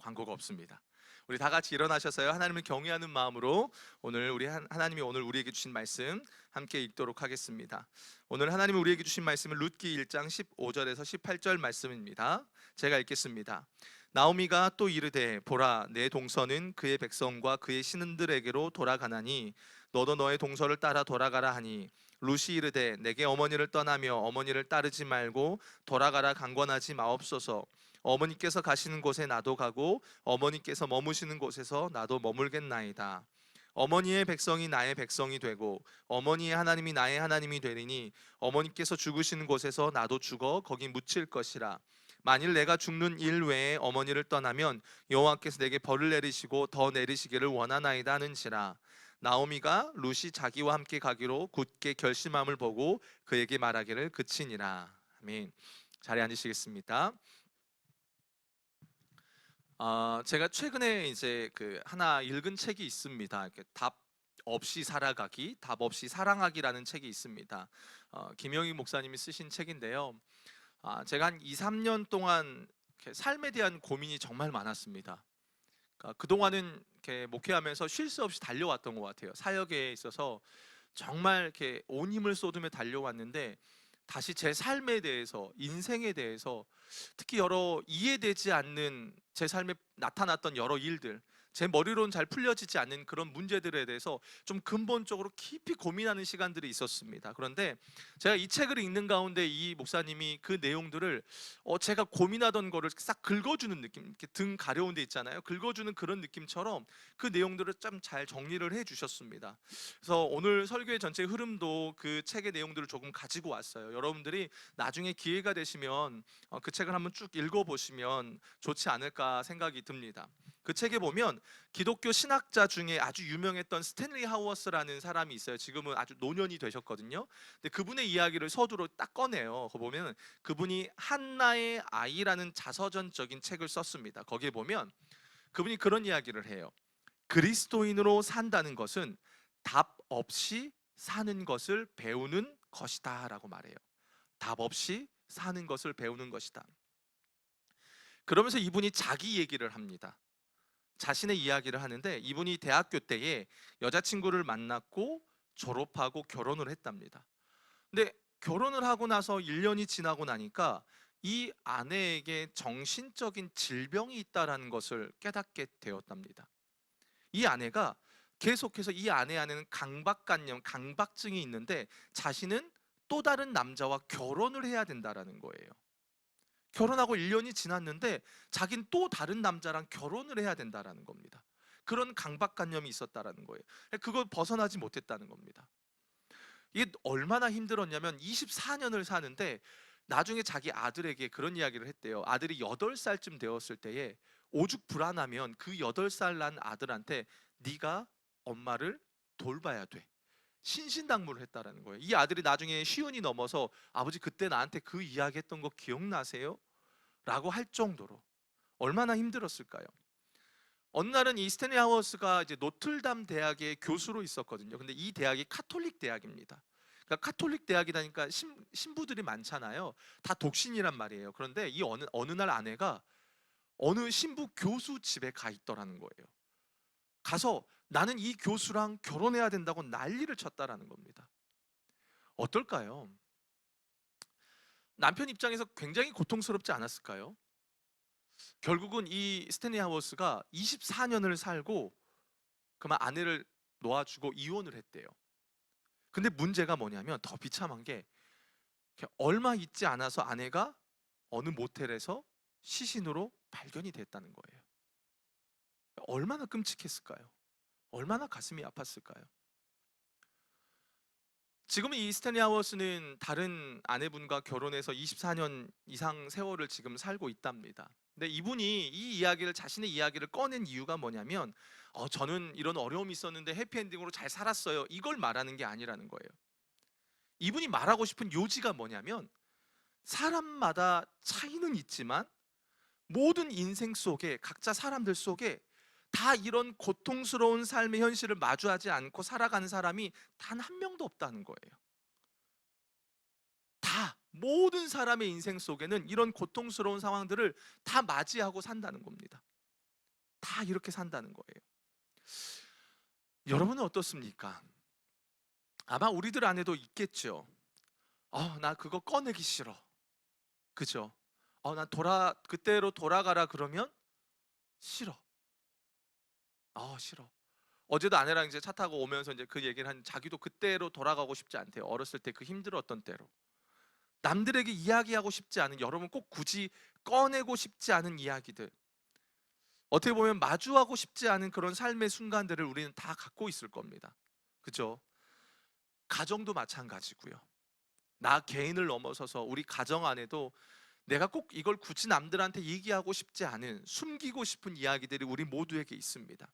광고가 없습니다. 우리 다 같이 일어나셔서요, 하나님을 경외하는 마음으로 오늘 하나님이 오늘 우리에게 주신 말씀 함께 읽도록 하겠습니다. 오늘 하나님이 우리에게 주신 말씀은 룻기 1장 15절에서 18절 말씀입니다. 제가 읽겠습니다. 나오미가 또 이르되 보라, 내 동서는 그의 백성과 그의 신은들에게로 돌아가나니 너도 너의 동서를 따라 돌아가라 하니, 룻이 이르되 내게 어머니를 떠나며 어머니를 따르지 말고 돌아가라 강권하지 마옵소서. 어머니께서 가시는 곳에 나도 가고 어머니께서 머무시는 곳에서 나도 머물겠나이다. 어머니의 백성이 나의 백성이 되고 어머니의 하나님이 나의 하나님이 되리니, 어머니께서 죽으시는 곳에서 나도 죽어 거기 묻힐 것이라. 만일 내가 죽는 일 외에 어머니를 떠나면 여호와께서 내게 벌을 내리시고 더 내리시기를 원하나이다 하는지라. 나오미가 룻이 자기와 함께 가기로 굳게 결심함을 보고 그에게 말하기를 그치니라. 아멘. 자리에 앉으시겠습니다. 제가 최근에 이제 하나 읽은 책이 있습니다. 답 없이 살아가기, 답 없이 사랑하기라는 책이 있습니다. 김영희 목사님이 쓰신 책인데요. 제가 한 2, 3년 동안 삶에 대한 고민이 정말 많았습니다. 그러니까 그동안은 이렇게 목회하면서 쉴 새 없이 달려왔던 것 같아요. 사역에 있어서 정말 이렇게 온 힘을 쏟으며 달려왔는데, 다시 제 삶에 대해서, 인생에 대해서, 특히 여러 이해되지 않는 제 삶에 나타났던 여러 일들, 제 머리로는 잘 풀려지지 않는 그런 문제들에 대해서 좀 근본적으로 깊이 고민하는 시간들이 있었습니다. 그런데 제가 이 책을 읽는 가운데 이 목사님이 그 내용들을 제가 고민하던 거를 싹 긁어주는 느낌, 이렇게 등 가려운 데 있잖아요. 긁어주는 그런 느낌처럼 그 내용들을 좀 잘 정리를 해 주셨습니다. 그래서 오늘 설교의 전체 흐름도 그 책의 내용들을 조금 가지고 왔어요. 여러분들이 나중에 기회가 되시면 그 책을 한번 쭉 읽어보시면 좋지 않을까 생각이 듭니다. 그 책에 보면 기독교 신학자 중에 아주 유명했던 스탠리 하워스라는 사람이 있어요. 지금은 아주 노년이 되셨거든요. 근데 그분의 이야기를 서두로 딱 꺼내요. 거 보면 그분이 한나의 아이라는 자서전적인 책을 썼습니다. 거기에 보면 그분이 그런 이야기를 해요. 그리스도인으로 산다는 것은 답 없이 사는 것을 배우는 것이다 라고 말해요. 답 없이 사는 것을 배우는 것이다. 그러면서 이분이 자기 얘기를 합니다. 자신의 이야기를 하는데, 이분이 대학교 때에 여자친구를 만났고 졸업하고 결혼을 했답니다. 근데 결혼을 하고 나서 1년이 지나고 나니까 이 아내에게 정신적인 질병이 있다라는 것을 깨닫게 되었답니다. 이 아내가 계속해서, 이 아내 안에는 강박관념, 강박증이 있는데 자신은 또 다른 남자와 결혼을 해야 된다라는 거예요. 결혼하고 1년이 지났는데 자긴 또 다른 남자랑 결혼을 해야 된다라는 겁니다. 그런 강박관념이 있었다라는 거예요. 그걸 벗어나지 못했다는 겁니다. 이게 얼마나 힘들었냐면 24년을 사는데 나중에 자기 아들에게 그런 이야기를 했대요. 아들이 8살쯤 되었을 때에 오죽 불안하면 그 8살 난 아들한테 네가 엄마를 돌봐야 돼, 신신당부를 했다라는 거예요. 이 아들이 나중에 시운이 넘어서 아버지 그때 나한테 그 이야기 했던 거 기억나세요? 라고 할 정도로 얼마나 힘들었을까요? 어느 날은 이 스탠리 하워스가 이제 노틀담 대학의 교수로 있었거든요. 근데 이 대학이 카톨릭 대학입니다. 그러니까 카톨릭 대학이라니까 신부들이 많잖아요. 다 독신이란 말이에요. 그런데 이 어느 날 아내가 어느 신부 교수 집에 가 있더라는 거예요. 가서 나는 이 교수랑 결혼해야 된다고 난리를 쳤다라는 겁니다. 어떨까요? 남편 입장에서 굉장히 고통스럽지 않았을까요? 결국은 이 스탠리 하워스가 24년을 살고 그만 아내를 놓아주고 이혼을 했대요. 근데 문제가 뭐냐면, 더 비참한 게 얼마 있지 않아서 아내가 어느 모텔에서 시신으로 발견이 됐다는 거예요. 얼마나 끔찍했을까요? 얼마나 가슴이 아팠을까요? 지금 이 스탠리 하워스는 다른 아내분과 결혼해서 24년 이상 세월을 지금 살고 있답니다. 근데 이분이 이 이야기를, 자신의 이야기를 꺼낸 이유가 뭐냐면, 저는 이런 어려움이 있었는데 해피엔딩으로 잘 살았어요, 이걸 말하는 게 아니라는 거예요. 이분이 말하고 싶은 요지가 뭐냐면, 사람마다 차이는 있지만 모든 인생 속에, 각자 사람들 속에 다 이런 고통스러운 삶의 현실을 마주하지 않고 살아가는 사람이 단 한 명도 없다는 거예요. 다, 모든 사람의 인생 속에는 이런 고통스러운 상황들을 다 맞이하고 산다는 겁니다. 다 이렇게 산다는 거예요. 여러분은 어떻습니까? 아마 우리들 안에도 있겠죠. 나 그거 꺼내기 싫어. 그죠? 난 그때로 돌아가라 그러면 싫어. 싫어. 어제도 아내랑 이제 차 타고 오면서 이제 그 얘기를 자기도 그때로 돌아가고 싶지 않대요. 어렸을 때 그 힘들었던 때로. 남들에게 이야기하고 싶지 않은, 여러분 꼭 굳이 꺼내고 싶지 않은 이야기들, 어떻게 보면 마주하고 싶지 않은 그런 삶의 순간들을 우리는 다 갖고 있을 겁니다. 그죠? 가정도 마찬가지고요. 나 개인을 넘어서서 우리 가정 안에도 내가 꼭 이걸 굳이 남들한테 얘기하고 싶지 않은, 숨기고 싶은 이야기들이 우리 모두에게 있습니다.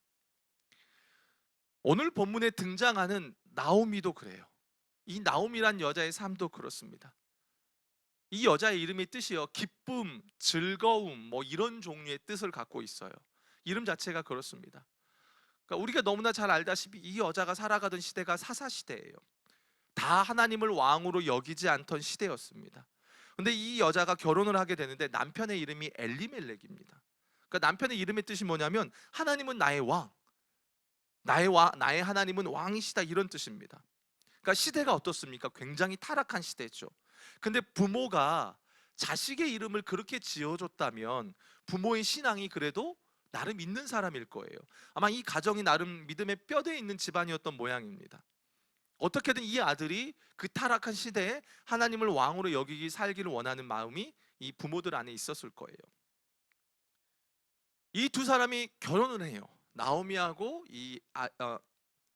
오늘 본문에 등장하는 나오미도 그래요. 이 나오미란 여자의 삶도 그렇습니다. 이 여자의 이름의 뜻이요, 기쁨, 즐거움, 뭐 이런 종류의 뜻을 갖고 있어요. 이름 자체가 그렇습니다. 그러니까 우리가 너무나 잘 알다시피 이 여자가 살아가던 시대가 사사시대예요. 다 하나님을 왕으로 여기지 않던 시대였습니다. 근데 이 여자가 결혼을 하게 되는데 남편의 이름이 엘리멜렉입니다. 그러니까 남편의 이름의 뜻이 뭐냐면 하나님은 나의 왕, 나의 하나님은 왕이시다, 이런 뜻입니다. 그러니까 시대가 어떻습니까? 굉장히 타락한 시대죠. 근데 부모가 자식의 이름을 그렇게 지어줬다면 부모의 신앙이 그래도 나름 있는 사람일 거예요. 아마 이 가정이 나름 믿음의 뼈대에 있는 집안이었던 모양입니다. 어떻게든 이 아들이 그 타락한 시대에 하나님을 왕으로 여기기, 살기를 원하는 마음이 이 부모들 안에 있었을 거예요. 이 두 사람이 결혼을 해요. 나오미하고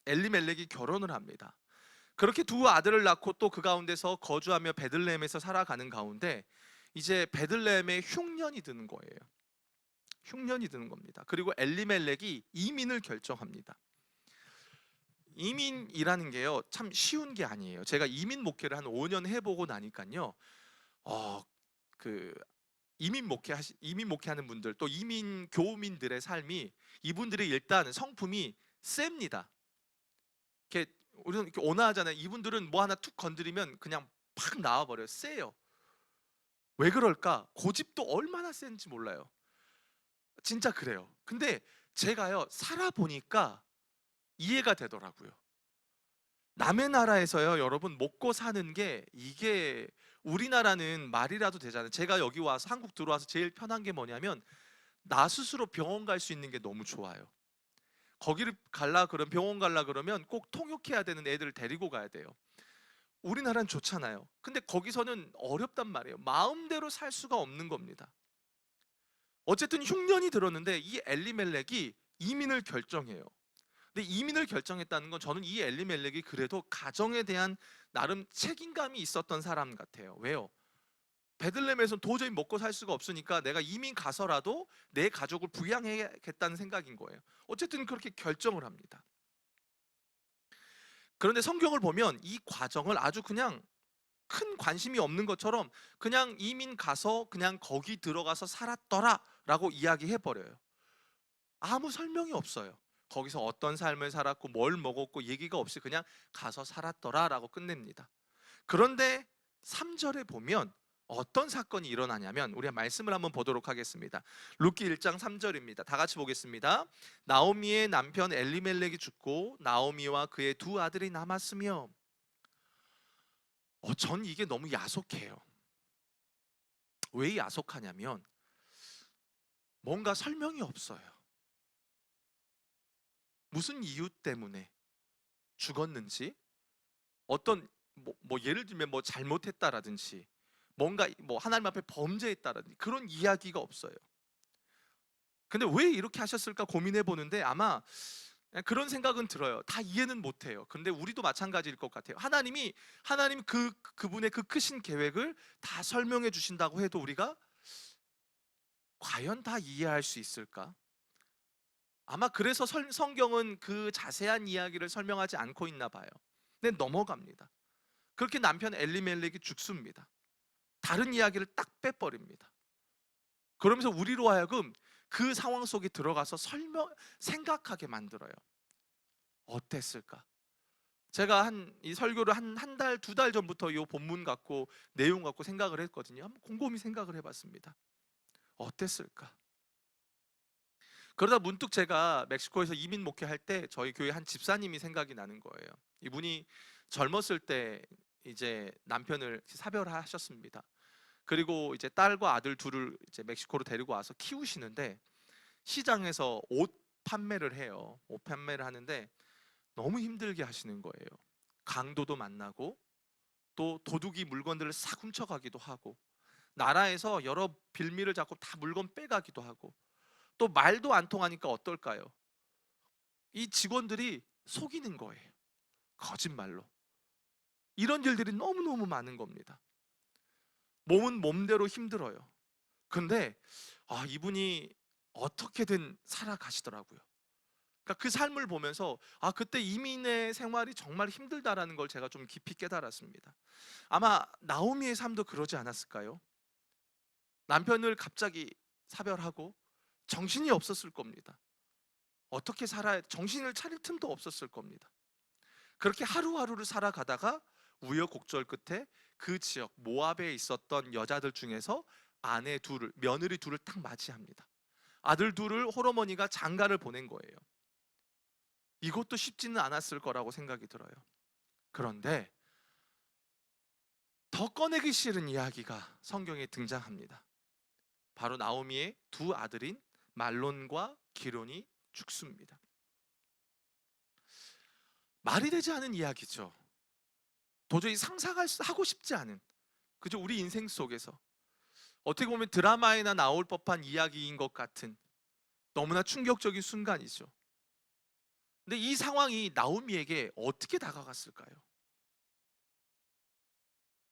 엘리멜렉이 결혼을 합니다. 그렇게 두 아들을 낳고 또 그 가운데서 거주하며 베들레헴에서 살아가는 가운데 이제 베들레헴에 흉년이 드는 거예요. 흉년이 드는 겁니다. 그리고 엘리멜렉이 이민을 결정합니다. 이민이라는 게요, 참 쉬운 게 아니에요. 제가 이민 목회를 한 5년 해보고 나니까요, 어, 그 이민 목회하는 분들, 또 이민 교우민들의 삶이, 이분들이 일단 성품이 셉니다. 이렇게 우리는 이렇게 온화하잖아요. 이분들은 뭐 하나 툭 건드리면 그냥 팍 나와버려요. 세요. 왜 그럴까? 고집도 얼마나 센지 몰라요. 진짜 그래요. 근데 제가요, 살아보니까 이해가 되더라고요. 남의 나라에서요, 여러분 먹고 사는 게, 이게 우리나라는 말이라도 되잖아요. 제가 여기 와서, 한국 들어와서 제일 편한 게 뭐냐면 나 스스로 병원 갈 수 있는 게 너무 좋아요. 거기를 갈라 그러면, 병원 갈라 그러면 꼭 통역해야 되는 애들을 데리고 가야 돼요. 우리나라는 좋잖아요. 근데 거기서는 어렵단 말이에요. 마음대로 살 수가 없는 겁니다. 어쨌든 흉년이 들었는데 이 엘리멜렉이 이민을 결정해요. 근데 이민을 결정했다는 건, 저는 이 엘리멜렉이 그래도 가정에 대한 나름 책임감이 있었던 사람 같아요. 왜요? 베들레헴에서 도저히 먹고 살 수가 없으니까 내가 이민 가서라도 내 가족을 부양해야겠다는 생각인 거예요. 어쨌든 그렇게 결정을 합니다. 그런데 성경을 보면 이 과정을 아주 그냥 큰 관심이 없는 것처럼 그냥 이민 가서 그냥 거기 들어가서 살았더라 라고 이야기해 버려요. 아무 설명이 없어요. 거기서 어떤 삶을 살았고 뭘 먹었고 얘기가 없이 그냥 가서 살았더라 라고 끝냅니다. 그런데 3절에 보면 어떤 사건이 일어나냐면, 우리가 말씀을 한번 보도록 하겠습니다. 룻기 1장 3절입니다. 다 같이 보겠습니다. 나오미의 남편 엘리멜렉이 죽고 나오미와 그의 두 아들이 남았으며. 전 이게 너무 야속해요. 왜 야속하냐면 뭔가 설명이 없어요. 무슨 이유 때문에 죽었는지, 어떤 예를 들면 뭐 잘못했다라든지, 뭔가 뭐 하나님 앞에 범죄했다라든지 그런 이야기가 없어요. 근데 왜 이렇게 하셨을까 고민해 보는데 아마 그런 생각은 들어요. 다 이해는 못해요. 근데 우리도 마찬가지일 것 같아요. 하나님 그분의 그 크신 계획을 다 설명해 주신다고 해도 우리가 과연 다 이해할 수 있을까? 아마 그래서 성경은 그 자세한 이야기를 설명하지 않고 있나 봐요. 근데 넘어갑니다. 그렇게 남편 엘리멜렉이 죽습니다. 다른 이야기를 딱 빼버립니다. 그러면서 우리로 하여금 그 상황 속에 들어가서 생각하게 만들어요. 어땠을까? 제가 이 설교를 한 달, 두 달 전부터 이 본문 갖고, 내용 갖고 생각을 했거든요. 한번 곰곰이 생각을 해봤습니다. 어땠을까? 그러다 문득 제가 멕시코에서 이민 목회할 때 저희 교회 한 집사님이 생각이 나는 거예요. 이분이 젊었을 때 이제 남편을 사별하셨습니다. 그리고 이제 딸과 아들 둘을 이제 멕시코로 데리고 와서 키우시는데, 시장에서 옷 판매를 해요. 옷 판매를 하는데 너무 힘들게 하시는 거예요. 강도도 만나고, 또 도둑이 물건들을 싹 훔쳐가기도 하고, 나라에서 여러 빌미를 잡고 다 물건 빼가기도 하고, 또 말도 안 통하니까 어떨까요? 이 직원들이 속이는 거예요. 거짓말로. 이런 일들이 너무너무 많은 겁니다. 몸은 몸대로 힘들어요. 근데 이분이 어떻게든 살아가시더라고요. 그러니까 그 삶을 보면서 그때 이민의 생활이 정말 힘들다라는 걸 제가 좀 깊이 깨달았습니다. 아마 나오미의 삶도 그러지 않았을까요? 남편을 갑자기 사별하고 정신이 없었을 겁니다. 어떻게 살아야 정신을 차릴 틈도 없었을 겁니다. 그렇게 하루하루를 살아가다가 우여곡절 끝에 그 지역 모압에 있었던 여자들 중에서 아내 둘을, 며느리 둘을 딱 맞이합니다. 아들 둘을 홀어머니가 장가를 보낸 거예요. 이것도 쉽지는 않았을 거라고 생각이 들어요. 그런데 더 꺼내기 싫은 이야기가 성경에 등장합니다. 바로 나오미의 두 아들인 말론과 기론이 죽습니다. 말이 되지 않은 이야기죠. 도저히 하고 싶지 않은, 그죠? 우리 인생 속에서 어떻게 보면 드라마에나 나올 법한 이야기인 것 같은 너무나 충격적인 순간이죠. 근데 이 상황이 나오미에게 어떻게 다가갔을까요?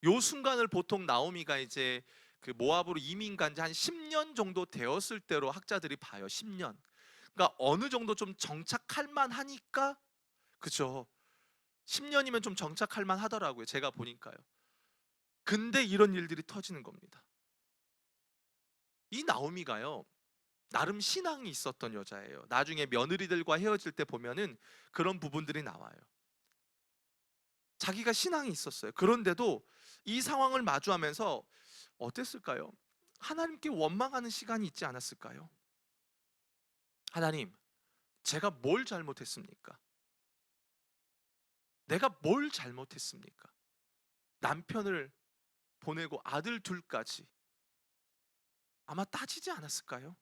요 순간을 보통 나오미가 이제 그 모압으로 이민 간 지 한 10년 정도 되었을 때로 학자들이 봐요. 10년. 그러니까 어느 정도 좀 정착할 만하니까, 그죠? 10년이면 좀 정착할 만하더라고요. 제가 보니까요. 근데 이런 일들이 터지는 겁니다. 이 나오미가요, 나름 신앙이 있었던 여자예요. 나중에 며느리들과 헤어질 때 보면은 그런 부분들이 나와요. 자기가 신앙이 있었어요. 그런데도 이 상황을 마주하면서 어땠을까요? 하나님께 원망하는 시간이 있지 않았을까요? 하나님, 제가 뭘 잘못했습니까? 내가 뭘 잘못했습니까? 남편을 보내고 아들 둘까지 아마 따지지 않았을까요?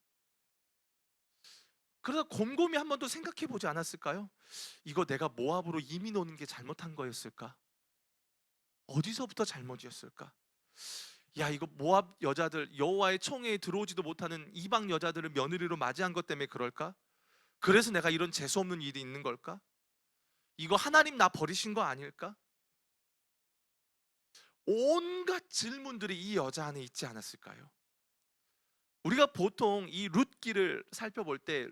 그러다 곰곰이 한 번 더 생각해 보지 않았을까요? 이거 내가 모압으로 이민 오는 게 잘못한 거였을까? 어디서부터 잘못이었을까? 야, 이거 모압 여자들, 여호와의 총회에 들어오지도 못하는 이방 여자들을 며느리로 맞이한 것 때문에 그럴까? 그래서 내가 이런 재수 없는 일이 있는 걸까? 이거 하나님 나 버리신 거 아닐까? 온갖 질문들이 이 여자 안에 있지 않았을까요? 우리가 보통 이 룻기를 살펴볼 때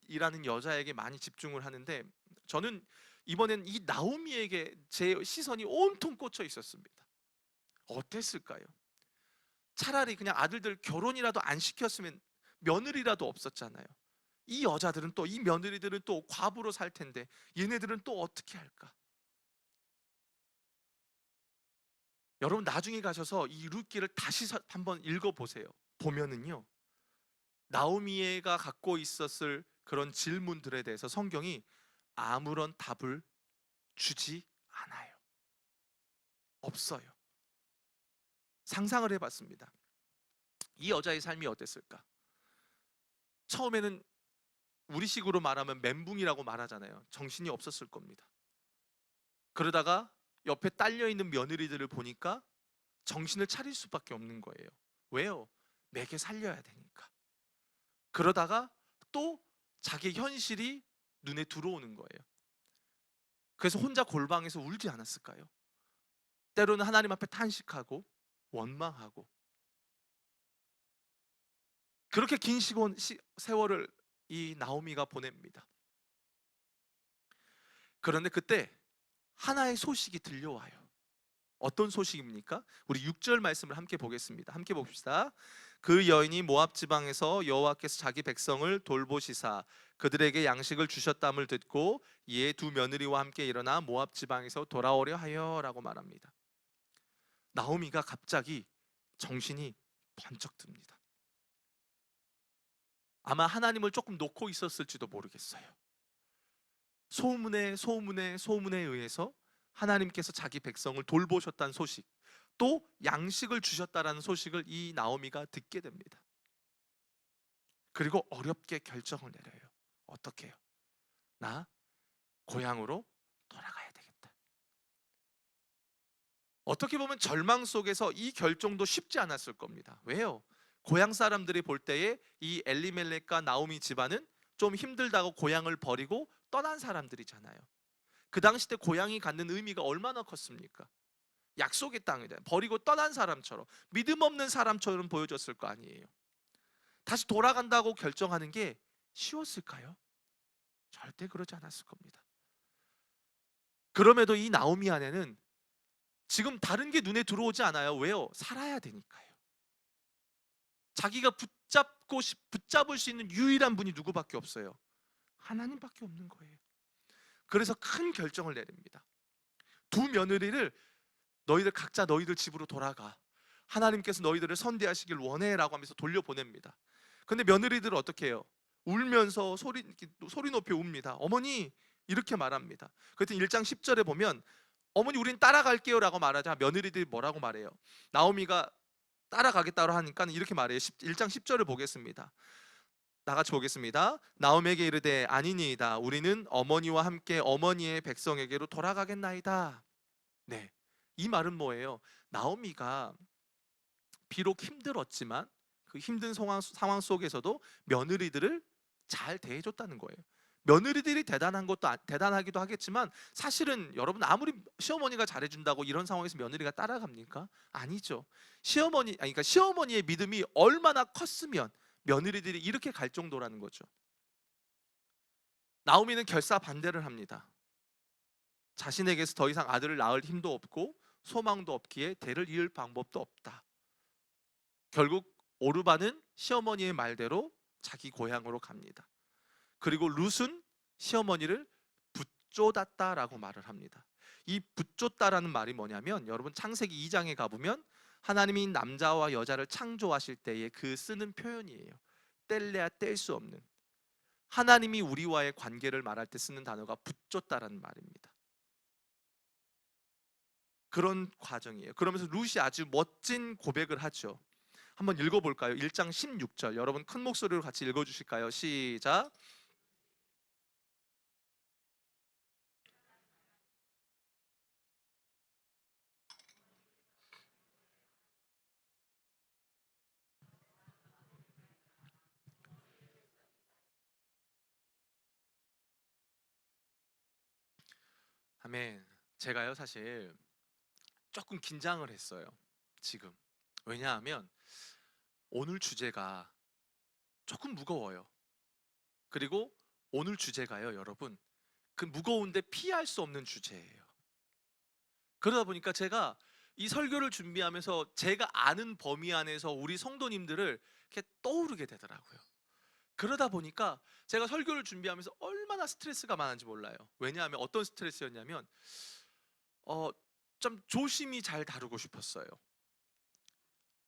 룻이라는 여자에게 많이 집중을 하는데, 저는 이번엔 이 나오미에게 제 시선이 온통 꽂혀 있었습니다. 어땠을까요? 차라리 그냥 아들들 결혼이라도 안 시켰으면 며느리라도 없었잖아요. 이 여자들은 또, 이 며느리들은 또 과부로 살 텐데 얘네들은 또 어떻게 할까? 여러분 나중에 가셔서 이 룻기를 다시 한번 읽어보세요. 보면은요, 나오미가 갖고 있었을 그런 질문들에 대해서 성경이 아무런 답을 주지 않아요. 없어요. 상상을 해봤습니다. 이 여자의 삶이 어땠을까? 처음에는 우리식으로 말하면 멘붕이라고 말하잖아요. 정신이 없었을 겁니다. 그러다가 옆에 딸려있는 며느리들을 보니까 정신을 차릴 수밖에 없는 거예요. 왜요? 매개 살려야 되니까. 그러다가 또 자기 현실이 눈에 들어오는 거예요. 그래서 혼자 골방에서 울지 않았을까요? 때로는 하나님 앞에 탄식하고 원망하고, 그렇게 긴 세월을 이 나오미가 보냅니다. 그런데 그때 하나의 소식이 들려와요. 어떤 소식입니까? 우리 6절 말씀을 함께 보겠습니다. 함께 봅시다. 그 여인이 모압 지방에서 여호와께서 자기 백성을 돌보시사 그들에게 양식을 주셨담을 듣고 이에 두 며느리와 함께 일어나 모압 지방에서 돌아오려 하여라고 말합니다. 나오미가 갑자기 정신이 번쩍 듭니다. 아마 하나님을 조금 놓고 있었을지도 모르겠어요. 소문에 의해서 하나님께서 자기 백성을 돌보셨다는 소식, 또 양식을 주셨다라는 소식을 이 나오미가 듣게 됩니다. 그리고 어렵게 결정을 내려요. 어떻게 해요? 나 고향으로 돌아가야 되겠다. 어떻게 보면 절망 속에서 이 결정도 쉽지 않았을 겁니다. 왜요? 고향 사람들이 볼 때에 이 엘리멜렉과 나오미 집안은 좀 힘들다고 고향을 버리고 떠난 사람들이잖아요. 그 당시 때 고향이 갖는 의미가 얼마나 컸습니까? 약속의 땅이다. 버리고 떠난 사람처럼, 믿음 없는 사람처럼 보여졌을 거 아니에요. 다시 돌아간다고 결정하는 게 쉬웠을까요? 절대 그러지 않았을 겁니다. 그럼에도 이 나오미 안에는 지금 다른 게 눈에 들어오지 않아요. 왜요? 살아야 되니까요. 자기가 붙잡을 수 있는 유일한 분이 누구밖에 없어요? 하나님밖에 없는 거예요. 그래서 큰 결정을 내립니다. 두 며느리를 너희들 각자 너희들 집으로 돌아가. 하나님께서 너희들을 선대하시길 원해라고 하면서 돌려보냅니다. 근데 며느리들은 어떻게 해요? 울면서 소리 높이 웁니다. 어머니, 이렇게 말합니다. 그랬더니 1장 10절에 보면 어머니 우린 따라갈게요 라고 말하자 며느리들이 뭐라고 말해요? 나오미가 따라가겠다고 하니까 이렇게 말해요. 1장 10절을 보겠습니다. 다 같이 보겠습니다. 나오미에게 이르되 아니니이다. 우리는 어머니와 함께 어머니의 백성에게로 돌아가겠나이다. 네, 이 말은 뭐예요? 나오미가 비록 힘들었지만 그 힘든 상황 속에서도 며느리들을 잘 대해줬다는 거예요. 며느리들이 대단하기도 하겠지만 사실은 여러분 아무리 시어머니가 잘해준다고 이런 상황에서 며느리가 따라갑니까? 아니죠. 그러니까 시어머니의 믿음이 얼마나 컸으면 며느리들이 이렇게 갈 정도라는 거죠. 나오미는 결사 반대를 합니다. 자신에게서 더 이상 아들을 낳을 힘도 없고 소망도 없기에 대를 이을 방법도 없다. 결국 오르반은 시어머니의 말대로 자기 고향으로 갑니다. 그리고 룻은 시어머니를 붙쫓았다라고 말을 합니다. 이 붙쫓다라는 말이 뭐냐면 여러분 창세기 2장에 가보면 하나님이 남자와 여자를 창조하실 때에 그 쓰는 표현이에요. 뗄래야 뗄 수 없는, 하나님이 우리와의 관계를 말할 때 쓰는 단어가 붙쫓다라는 말입니다. 그런 과정이에요. 그러면서 룻이 아주 멋진 고백을 하죠. 한번 읽어볼까요? 1장 16절 여러분 큰 목소리로 같이 읽어주실까요? 시작. 아멘. 제가요 사실 조금 긴장을 했어요 지금. 왜냐하면 오늘 주제가 조금 무거워요. 그리고 오늘 주제가요 여러분, 그 무거운데 피할 수 없는 주제예요. 그러다 보니까 제가 이 설교를 준비하면서 제가 아는 범위 안에서 우리 성도님들을 이렇게 떠오르게 되더라고요. 그러다 보니까 제가 설교를 준비하면서 얼마나 스트레스가 많은지 몰라요. 왜냐하면 어떤 스트레스였냐면 어, 좀 조심히 잘 다루고 싶었어요.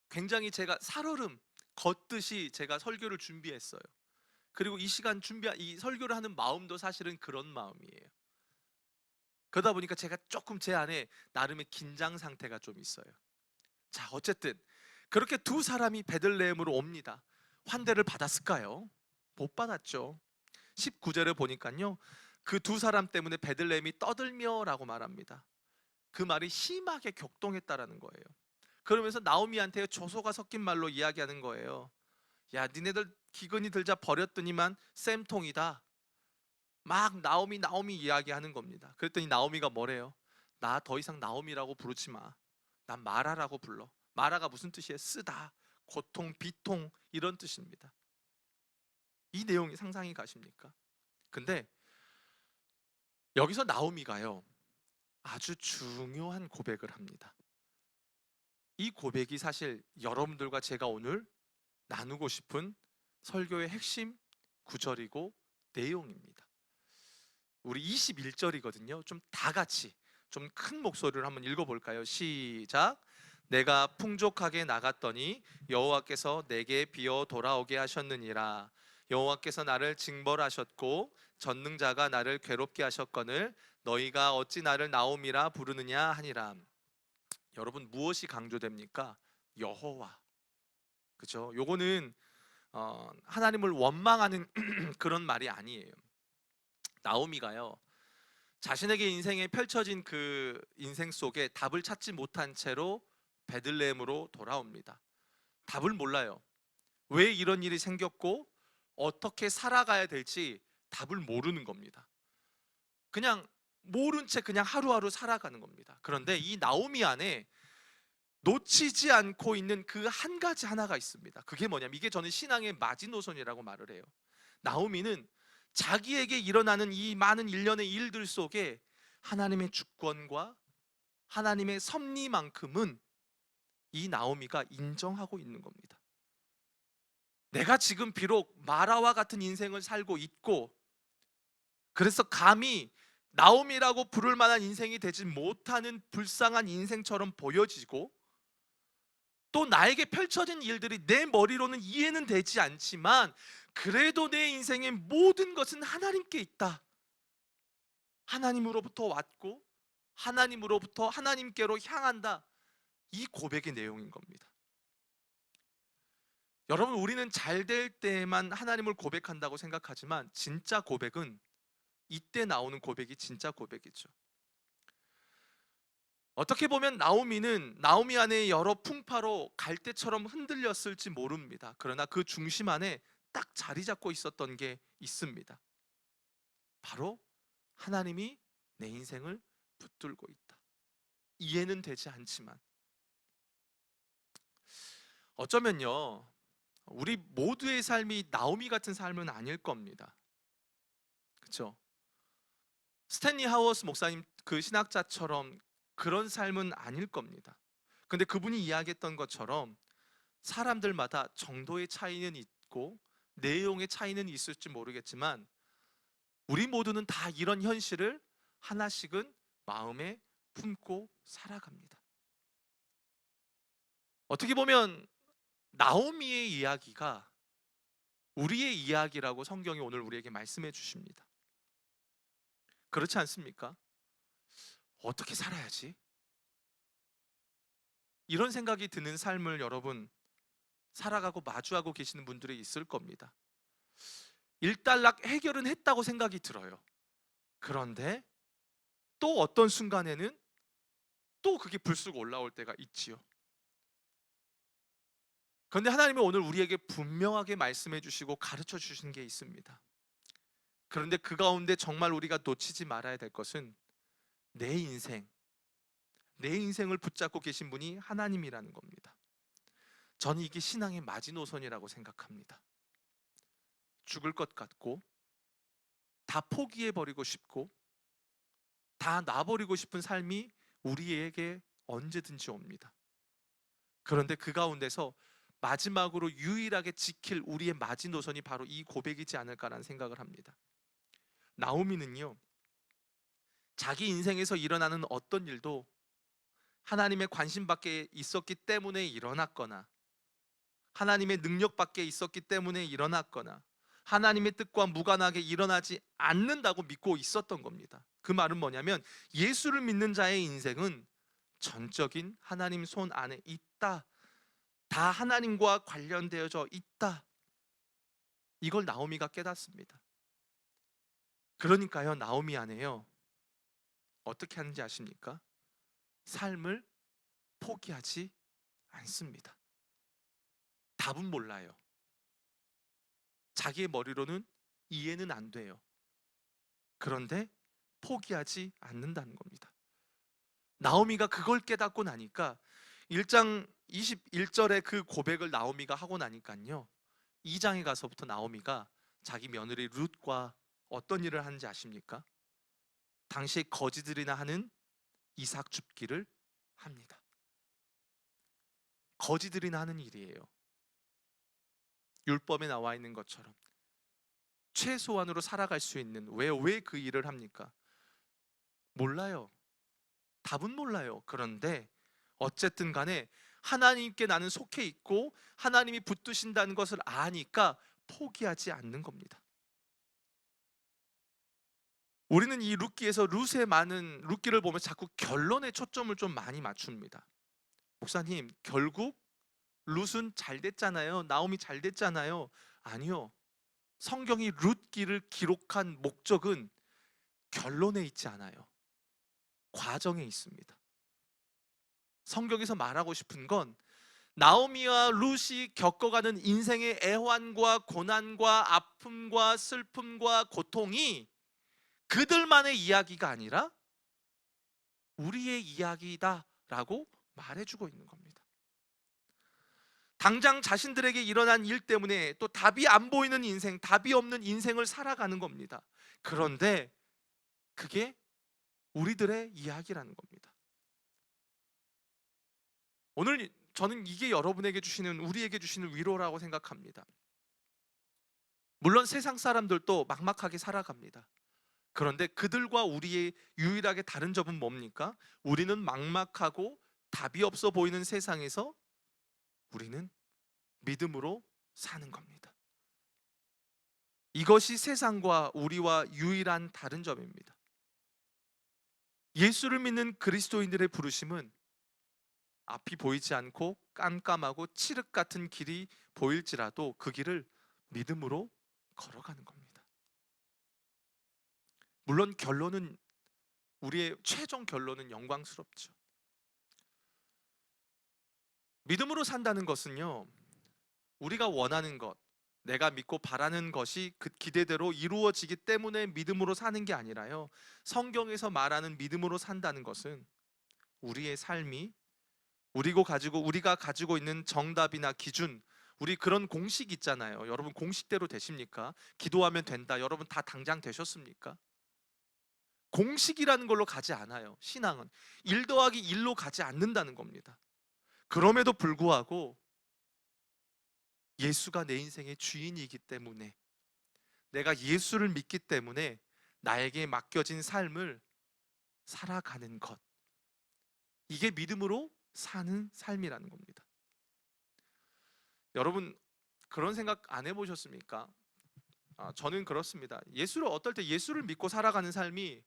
굉장히 제가 살얼음 걷듯이 제가 설교를 준비했어요. 그리고 이 설교를 하는 마음도 사실은 그런 마음이에요. 그러다 보니까 제가 조금 제 안에 나름의 긴장 상태가 좀 있어요. 자, 어쨌든 그렇게 두 사람이 베들레헴으로 옵니다. 환대를 받았을까요? 못 받았죠. 19절에 보니까요. 그 두 사람 때문에 베들레헴이 떠들며라고 말합니다. 그 말이 심하게 격동했다라는 거예요. 그러면서 나오미한테 조소가 섞인 말로 이야기하는 거예요. 야, 니네들 기근이 들자 버렸더니만 쌤통이다. 막 나오미 이야기하는 겁니다. 그랬더니 나오미가 뭐래요? 나 더 이상 나오미라고 부르지 마. 난 마라라고 불러. 마라가 무슨 뜻이에요? 쓰다, 고통, 비통 이런 뜻입니다. 이 내용이 상상이 가십니까? 근데 여기서 나오미가요 아주 중요한 고백을 합니다. 이 고백이 사실 여러분들과 제가 오늘 나누고 싶은 설교의 핵심 구절이고 내용입니다. 우리 21절이거든요. 좀 다 같이 좀 큰 목소리로 한번 읽어볼까요? 시작. 내가 풍족하게 나갔더니 여호와께서 내게 비어 돌아오게 하셨느니라. 여호와께서 나를 징벌하셨고 전능자가 나를 괴롭게 하셨거늘 너희가 어찌 나를 나옴이라 부르느냐 하니라. 여러분, 무엇이 강조됩니까? 여호와. 그죠? 요거는 하나님을 원망하는 그런 말이 아니에요. 나오미가요, 자신에게 인생에 펼쳐진 그 인생 속에 답을 찾지 못한 채로 베들레헴으로 돌아옵니다. 답을 몰라요. 왜 이런 일이 생겼고 어떻게 살아가야 될지 답을 모르는 겁니다. 그냥 모른 채 그냥 하루하루 살아가는 겁니다. 그런데 이 나오미 안에 놓치지 않고 있는 그 한 가지 하나가 있습니다. 그게 뭐냐면, 이게 저는 신앙의 마지노선이라고 말을 해요. 나오미는 자기에게 일어나는 이 많은 일련의 일들 속에 하나님의 주권과 하나님의 섭리만큼은 이 나오미가 인정하고 있는 겁니다. 내가 지금 비록 마라와 같은 인생을 살고 있고, 그래서 감히 나오미라고 부를 만한 인생이 되지 못하는 불쌍한 인생처럼 보여지고, 또 나에게 펼쳐진 일들이 내 머리로는 이해는 되지 않지만 그래도 내 인생의 모든 것은 하나님께 있다. 하나님으로부터 왔고 하나님으로부터 하나님께로 향한다. 이 고백의 내용인 겁니다. 여러분, 우리는 잘 될 때만 하나님을 고백한다고 생각하지만 진짜 고백은 이때 나오는 고백이 진짜 고백이죠. 어떻게 보면 나오미는 나오미 안에 여러 풍파로 갈대처럼 흔들렸을지 모릅니다. 그러나 그 중심 안에 딱 자리 잡고 있었던 게 있습니다. 바로 하나님이 내 인생을 붙들고 있다. 이해는 되지 않지만. 어쩌면요, 우리 모두의 삶이 나오미 같은 삶은 아닐 겁니다. 그렇죠? 스탠리 하워스 목사님 그 신학자처럼 그런 삶은 아닐 겁니다. 근데 그분이 이야기했던 것처럼 사람들마다 정도의 차이는 있고 내용의 차이는 있을지 모르겠지만 우리 모두는 다 이런 현실을 하나씩은 마음에 품고 살아갑니다. 어떻게 보면 나오미의 이야기가 우리의 이야기라고 성경이 오늘 우리에게 말씀해 주십니다. 그렇지 않습니까? 어떻게 살아야지? 이런 생각이 드는 삶을 여러분 살아가고 마주하고 계시는 분들이 있을 겁니다. 일단락 해결은 했다고 생각이 들어요. 그런데 또 어떤 순간에는 또 그게 불쑥 올라올 때가 있지요. 그런데 하나님은 오늘 우리에게 분명하게 말씀해 주시고 가르쳐 주신 게 있습니다. 그런데 그 가운데 정말 우리가 놓치지 말아야 될 것은 내 인생, 내 인생을 붙잡고 계신 분이 하나님이라는 겁니다. 저는 이게 신앙의 마지노선이라고 생각합니다. 죽을 것 같고 다 포기해버리고 싶고 다 놔버리고 싶은 삶이 우리에게 언제든지 옵니다. 그런데 그 가운데서 마지막으로 유일하게 지킬 우리의 마지노선이 바로 이 고백이지 않을까라는 생각을 합니다. 나오미는요, 자기 인생에서 일어나는 어떤 일도 하나님의 관심 밖에 있었기 때문에 일어났거나 하나님의 능력 밖에 있었기 때문에 일어났거나 하나님의 뜻과 무관하게 일어나지 않는다고 믿고 있었던 겁니다. 그 말은 뭐냐면 예수를 믿는 자의 인생은 전적인 하나님 손 안에 있다. 다 하나님과 관련되어져 있다. 이걸 나오미가 깨닫습니다. 그러니까요, 나오미 안에요, 어떻게 하는지 아십니까? 삶을 포기하지 않습니다. 답은 몰라요. 자기의 머리로는 이해는 안 돼요. 그런데 포기하지 않는다는 겁니다. 나오미가 그걸 깨닫고 나니까 1장 21절에 그 고백을 나오미가 하고 나니까요, 2장에 가서부터 나오미가 자기 며느리 룻과 어떤 일을 하는지 아십니까? 당시에 거지들이나 하는 이삭 줍기를 합니다. 거지들이나 하는 일이에요. 율법에 나와 있는 것처럼 최소한으로 살아갈 수 있는, 왜 그 일을 합니까? 몰라요. 답은 몰라요. 그런데 어쨌든 간에 하나님께 나는 속해 있고 하나님이 붙드신다는 것을 아니까 포기하지 않는 겁니다. 우리는 이 룻기에서 룻의 많은 룻기를 보면 자꾸 결론에 초점을 좀 많이 맞춥니다. 목사님, 결국 룻은 잘 됐잖아요. 나오미 잘 됐잖아요. 아니요. 성경이 룻기를 기록한 목적은 결론에 있지 않아요. 과정에 있습니다. 성경에서 말하고 싶은 건 나오미와 룻이 겪어가는 인생의 애환과 고난과 아픔과 슬픔과 고통이 그들만의 이야기가 아니라 우리의 이야기다라고 말해주고 있는 겁니다. 당장 자신들에게 일어난 일 때문에 또 답이 안 보이는 인생, 답이 없는 인생을 살아가는 겁니다. 그런데 그게 우리들의 이야기라는 겁니다. 오늘 저는 이게 여러분에게 주시는, 우리에게 주시는 위로라고 생각합니다. 물론 세상 사람들도 막막하게 살아갑니다. 그런데 그들과 우리의 유일하게 다른 점은 뭡니까? 우리는 막막하고 답이 없어 보이는 세상에서 우리는 믿음으로 사는 겁니다. 이것이 세상과 우리와 유일한 다른 점입니다. 예수를 믿는 그리스도인들의 부르심은 앞이 보이지 않고 깜깜하고 칠흑 같은 길이 보일지라도 그 길을 믿음으로 걸어가는 겁니다. 물론 결론은, 우리의 최종 결론은 영광스럽죠. 믿음으로 산다는 것은요, 우리가 원하는 것, 내가 믿고 바라는 것이 그 기대대로 이루어지기 때문에 믿음으로 사는 게 아니라요, 성경에서 말하는 믿음으로 산다는 것은 우리의 삶이 우리가 가지고 있는 정답이나 기준, 우리 그런 공식 있잖아요. 여러분 공식대로 되십니까? 기도하면 된다. 여러분 다 당장 되셨습니까? 공식이라는 걸로 가지 않아요. 신앙은 1 더하기 1로 가지 않는다는 겁니다. 그럼에도 불구하고 예수가 내 인생의 주인이기 때문에, 내가 예수를 믿기 때문에 나에게 맡겨진 삶을 살아가는 것, 이게 믿음으로 사는 삶이라는 겁니다. 여러분 그런 생각 안 해보셨습니까? 저는 그렇습니다. 어떨 때 예수를 믿고 살아가는 삶이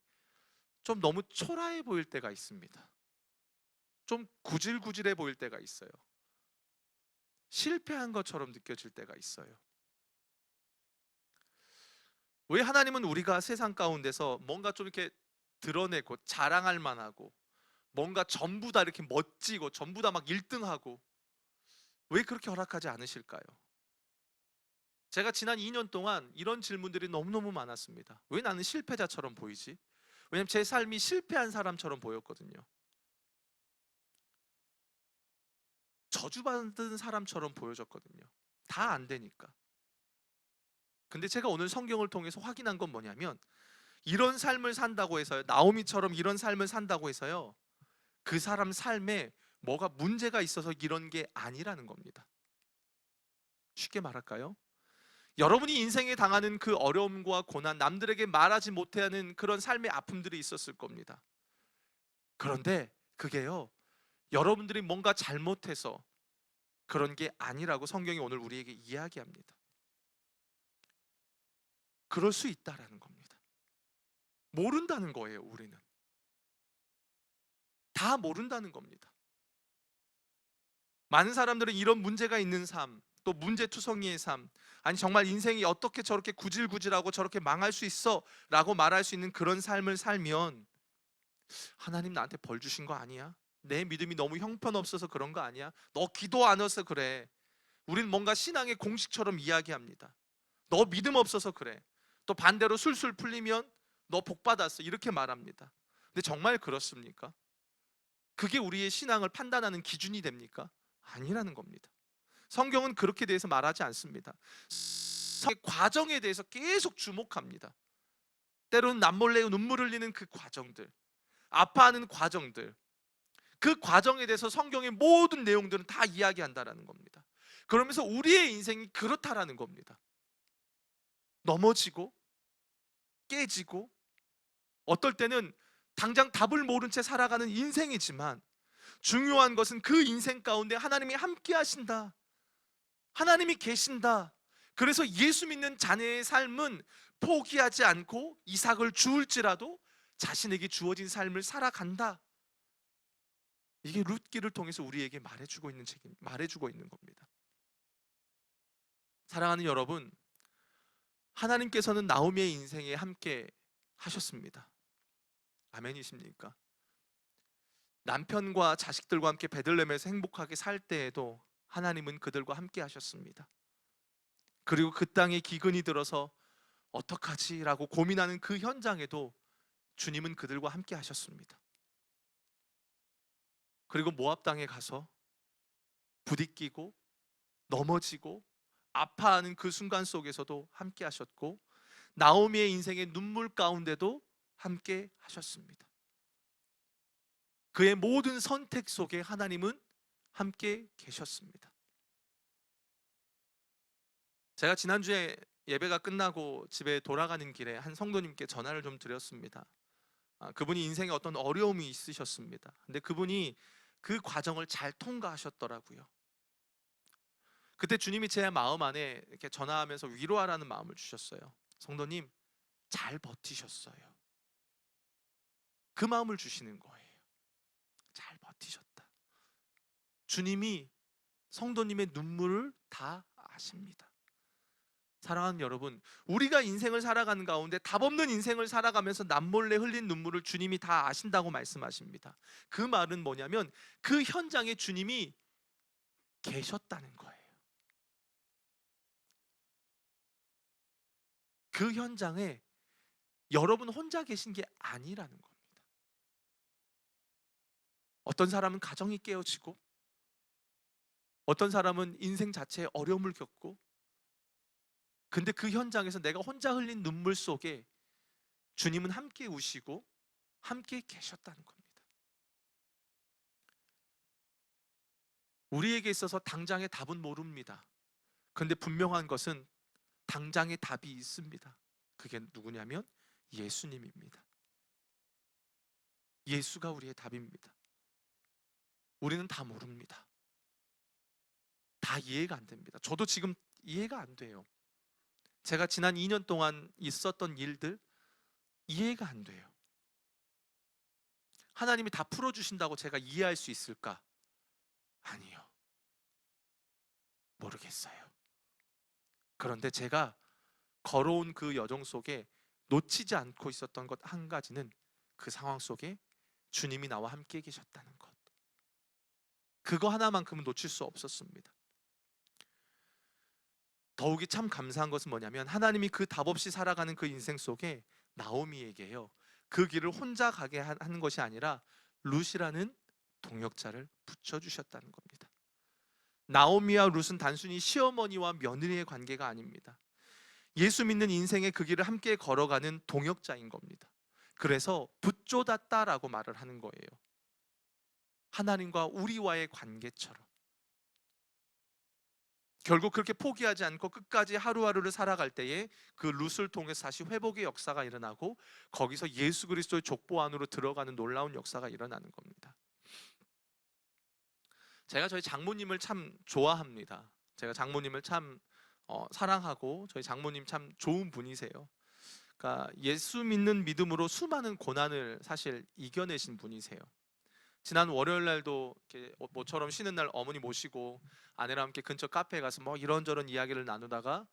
좀 너무 초라해 보일 때가 있습니다. 좀 구질구질해 보일 때가 있어요. 실패한 것처럼 느껴질 때가 있어요. 왜 하나님은 우리가 세상 가운데서 뭔가 좀 이렇게 드러내고 자랑할 만하고 뭔가 전부 다 이렇게 멋지고 전부 다 막 1등하고 왜 그렇게 허락하지 않으실까요? 제가 지난 2년 동안 이런 질문들이 너무너무 많았습니다. 왜 나는 실패자처럼 보이지? 왜냐면 제 삶이 실패한 사람처럼 보였거든요. 저주받은 사람처럼 보여졌거든요. 다 안 되니까. 근데 제가 오늘 성경을 통해서 확인한 건 뭐냐면, 이런 삶을 산다고 해서요, 나오미처럼 이런 삶을 산다고 해서요, 그 사람 삶에 뭐가 문제가 있어서 이런 게 아니라는 겁니다. 쉽게 말할까요? 여러분이 인생에 당하는 그 어려움과 고난, 남들에게 말하지 못하는 그런 삶의 아픔들이 있었을 겁니다. 그런데 그게요, 여러분들이 뭔가 잘못해서 그런 게 아니라고 성경이 오늘 우리에게 이야기합니다. 그럴 수 있다라는 겁니다. 모른다는 거예요. 우리는 다 모른다는 겁니다. 많은 사람들은 이런 문제가 있는 삶, 또 문제투성이의 삶, 아니 정말 인생이 어떻게 저렇게 구질구질하고 저렇게 망할 수 있어 라고 말할 수 있는 그런 삶을 살면, 하나님 나한테 벌 주신 거 아니야? 내 믿음이 너무 형편없어서 그런 거 아니야? 너 기도 안 해서 그래. 우린 뭔가 신앙의 공식처럼 이야기합니다. 너 믿음 없어서 그래. 또 반대로 술술 풀리면 너 복 받았어, 이렇게 말합니다. 근데 정말 그렇습니까? 그게 우리의 신앙을 판단하는 기준이 됩니까? 아니라는 겁니다. 성경은 그렇게 대해서 말하지 않습니다. 과정에 대해서 계속 주목합니다. 때로는 남몰래 눈물 흘리는 그 과정들, 아파하는 과정들, 그 과정에 대해서 성경의 모든 내용들은 다 이야기한다라는 겁니다. 그러면서 우리의 인생이 그렇다라는 겁니다. 넘어지고 깨지고 어떨 때는 당장 답을 모른 채 살아가는 인생이지만, 중요한 것은 그 인생 가운데 하나님이 함께 하신다, 하나님이 계신다, 그래서 예수 믿는 자녀의 삶은 포기하지 않고 이삭을 주울지라도 자신에게 주어진 삶을 살아간다. 이게 룻기를 통해서 우리에게 말해주고 있는 겁니다. 사랑하는 여러분, 하나님께서는 나오미의 인생에 함께 하셨습니다. 아멘이십니까? 남편과 자식들과 함께 베들레헴에서 행복하게 살 때에도 하나님은 그들과 함께 하셨습니다. 그리고 그 땅에 기근이 들어서 어떡하지라고 고민하는 그 현장에도 주님은 그들과 함께 하셨습니다. 그리고 모압 땅에 가서 부딪히고 넘어지고 아파하는 그 순간 속에서도 함께 하셨고, 나오미의 인생의 눈물 가운데도 함께 하셨습니다. 그의 모든 선택 속에 하나님은 함께 계셨습니다. 제가 지난주에 예배가 끝나고 집에 돌아가는 길에 한 성도님께 전화를 좀 드렸습니다. 그분이 인생에 어떤 어려움이 있으셨습니다. 근데 그분이 그 과정을 잘 통과하셨더라고요. 그때 주님이 제 마음 안에 이렇게 전화하면서 위로하라는 마음을 주셨어요. 성도님, 잘 버티셨어요. 그 마음을 주시는 거예요. 잘 버티셨다. 주님이 성도님의 눈물을 다 아십니다. 사랑하는 여러분, 우리가 인생을 살아가는 가운데 답 없는 인생을 살아가면서 남몰래 흘린 눈물을 주님이 다 아신다고 말씀하십니다. 그 말은 뭐냐면 그 현장에 주님이 계셨다는 거예요. 그 현장에 여러분 혼자 계신 게 아니라는 겁니다. 어떤 사람은 가정이 깨어지고, 어떤 사람은 인생 자체에 어려움을 겪고, 근데 그 현장에서 내가 혼자 흘린 눈물 속에 주님은 함께 우시고 함께 계셨다는 겁니다. 우리에게 있어서 당장의 답은 모릅니다. 그런데 분명한 것은 당장의 답이 있습니다. 그게 누구냐면 예수님입니다. 예수가 우리의 답입니다. 우리는 다 모릅니다. 다 이해가 안 됩니다. 저도 지금 이해가 안 돼요. 제가 지난 2년 동안 있었던 일들 이해가 안 돼요. 하나님이 다 풀어주신다고 제가 이해할 수 있을까? 아니요. 모르겠어요. 그런데 제가 걸어온 그 여정 속에 놓치지 않고 있었던 것 한 가지는 그 상황 속에 주님이 나와 함께 계셨다는 것. 그거 하나만큼은 놓칠 수 없었습니다. 더욱이 참 감사한 것은 뭐냐면 하나님이 그 답 없이 살아가는 그 인생 속에 나오미에게요, 그 길을 혼자 가게 하는 것이 아니라 룻이라는 동역자를 붙여주셨다는 겁니다. 나오미와 룻은 단순히 시어머니와 며느리의 관계가 아닙니다. 예수 믿는 인생의 그 길을 함께 걸어가는 동역자인 겁니다. 그래서 붙조닿다라고 말을 하는 거예요. 하나님과 우리와의 관계처럼. 결국 그렇게 포기하지 않고 끝까지 하루하루를 살아갈 때에 그 룻을 통해서 다시 회복의 역사가 일어나고, 거기서 예수 그리스도의 족보 안으로 들어가는 놀라운 역사가 일어나는 겁니다. 제가 저희 장모님을 참 좋아합니다. 제가 장모님을 참 사랑하고, 저희 장모님 참 좋은 분이세요. 그러니까 예수 믿는 믿음으로 수많은 고난을 사실 이겨내신 분이세요. 지난 월요일 날도 이렇게 모처럼 쉬는 날 어머니 모시고 아내랑 함께 근처 카페에 가서 뭐 이런저런 이야기를 나누다가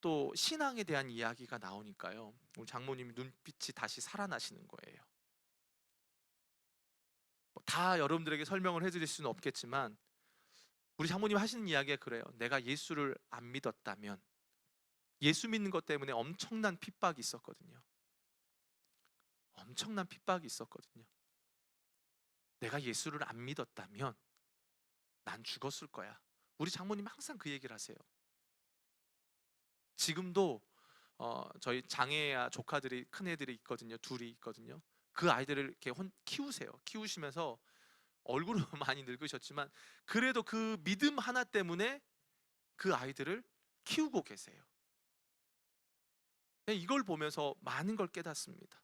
또 신앙에 대한 이야기가 나오니까요, 우리 장모님 눈빛이 다시 살아나시는 거예요. 다 여러분들에게 설명을 해드릴 수는 없겠지만 우리 장모님 하시는 이야기가 그래요. 내가 예수를 안 믿었다면, 예수 믿는 것 때문에 엄청난 핍박이 있었거든요. 엄청난 핍박이 있었거든요. 내가 예수를 안 믿었다면 난 죽었을 거야. 우리 장모님 항상 그 얘기를 하세요. 지금도 저희 장애아 조카들이, 큰 애들이 있거든요. 둘이 있거든요. 그 아이들을 이렇게 키우세요. 키우시면서 얼굴은 많이 늙으셨지만 그래도 그 믿음 하나 때문에 그 아이들을 키우고 계세요. 이걸 보면서 많은 걸 깨닫습니다.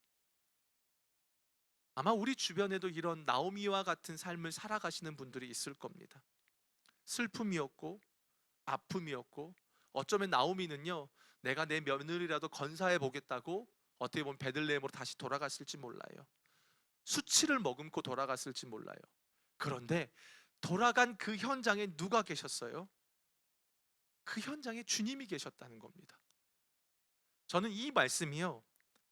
아마 우리 주변에도 이런 나오미와 같은 삶을 살아가시는 분들이 있을 겁니다. 슬픔이었고 아픔이었고 어쩌면 나오미는요, 내가 내 며느리라도 건사해 보겠다고 어떻게 보면 베들레헴으로 다시 돌아갔을지 몰라요. 수치를 머금고 돌아갔을지 몰라요. 그런데 돌아간 그 현장에 누가 계셨어요? 그 현장에 주님이 계셨다는 겁니다. 저는 이 말씀이요,